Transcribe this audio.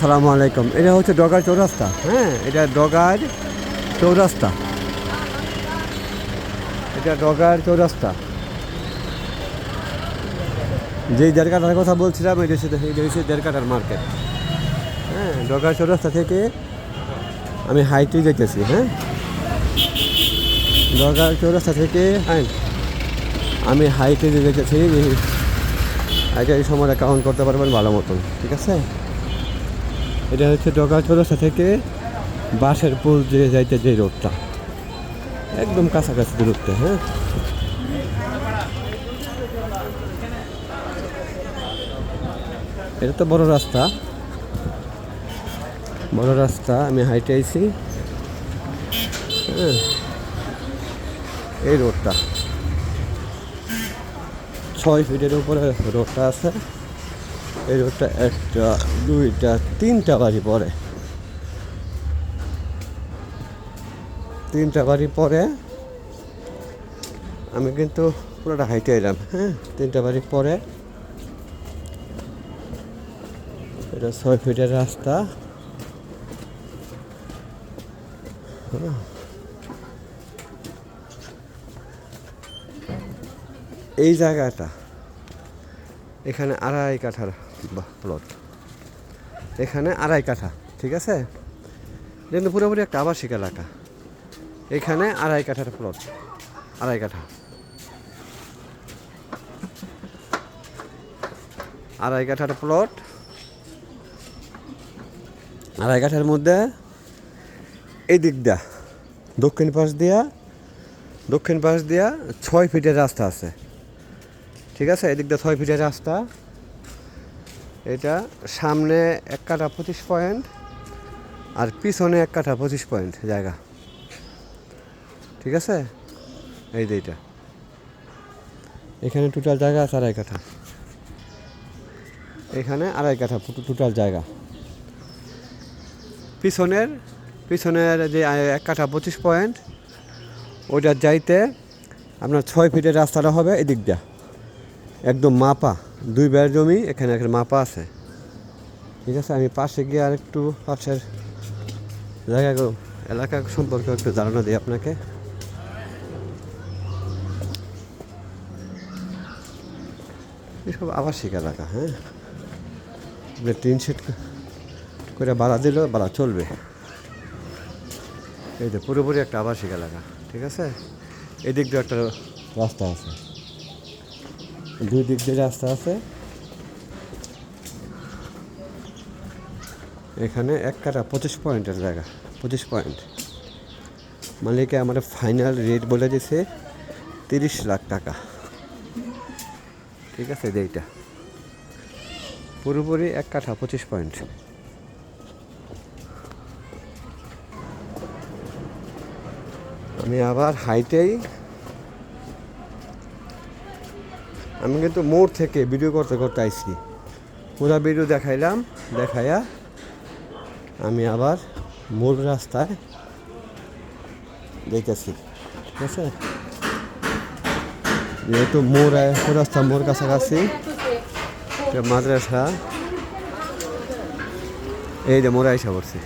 আসসালামু আলাইকুম। এটা হচ্ছে ডগার চৌরাস্তা। হ্যাঁ, এটা ডগার চৌরাস্তা। এটা ডগার চৌরাস্তা। যেই দেড়কাটার কথা বলছিলাম এটা হচ্ছে দেড়কাটার মার্কেট। হ্যাঁ, ডগার চৌরাস্তা থেকে আমি হাইটে যেতেছি। হ্যাঁ, ডগার চৌরাস্তা থেকে আমি হাইটে যেতেছি। এটা এই সময়টা কাউন্ট করতে পারবেন ভালো মতন। ঠিক আছে, এটা হচ্ছে ডগার চৌরাস্তা থেকে বাঁশের পুল যে যাইতে যে রোডটা, একদম কাছাকাছি দূরত্বে। হ্যাঁ, এটা তো বড় রাস্তা, বড় রাস্তা। আমি হাইটে আইছি। হ্যাঁ, এই রোডটা 6 ফিটের উপরে রোডটা আছে। এই রোডটা 1টা 2টা 3টা বাড়ি পরে, 3টা বাড়ি পরে আমি কিন্তু পুরোটা হাইটে এলাম। হ্যাঁ, 3টা বাড়ি পরে এটা 6 ফিটের রাস্তা। এই জায়গাটা এখানে 2.5 কাঠার প্লট, এখানে 2.5 কাঠা। ঠিক আছে, কিন্তু পুরোপুরি একটা আবাসিক এলাকা। এখানে 2.5 কাঠার প্লট, 2.5 কাঠা, 2.5 কাঠার প্লট। 2.5 কাঠার মধ্যে এই দিক দিয়া দক্ষিণ পাশ দিয়া 6 ফিটের রাস্তা আছে। ঠিক আছে, এদিক দিয়ে 6 ফিটের রাস্তা। এটা সামনে 1 কাঠা 25 পয়েন্ট আর পিছনে 1 কাঠা 25 পয়েন্ট জায়গা। ঠিক আছে, এই দুইটা। এখানে টোটাল জায়গা আছে 2.5 কাঠা, এখানে 2.5 কাঠা টোটাল জায়গা। পিছনের যে 1 কাঠা 25 পয়েন্ট ওইটার যাইতে আপনার 6 ফিটের রাস্তাটা হবে এদিক দিয়া, একদম মাপা 2 বেড় জমি। এখানে একটা মাপা আছে। ঠিক আছে, আমি পাশে গিয়ে আর একটু পাশের জায়গাগুলো এলাকা সম্পর্কে একটু ধারণা দিই আপনাকে। এসব আবাসিক এলাকা। হ্যাঁ, টিন শেড করে ভাড়া দিলেও ভাড়া চলবে। এই যে পুরোপুরি একটা আবাসিক এলাকা। ঠিক আছে, এদিক দিয়ে একটা রাস্তা আছে, 2 দিক দিয়ে রাস্তা আছে। এখানে 1 কাঠা 25 পয়েন্টের জায়গা, 25 পয়েন্ট। মালিকে আমার ফাইনাল রেট বলে দিয়েছে 30 লাখ টাকা। ঠিক আছে, এইটা পুরোপুরি 1 কাঠা 25 পয়েন্ট। আমি আবার হাইটেই, আমি কিন্তু মোড় থেকে ভিডিও করতে আইছি। পুরো ভিডিও দেখাইয়া আমি আবার মোড় রাস্তায় দেখেছি। ঠিক আছে, যেহেতু রাস্তা মোড় কাছাকাছি মাদ্রাসা, এই যে মোড়ে আইসা পড়ছি।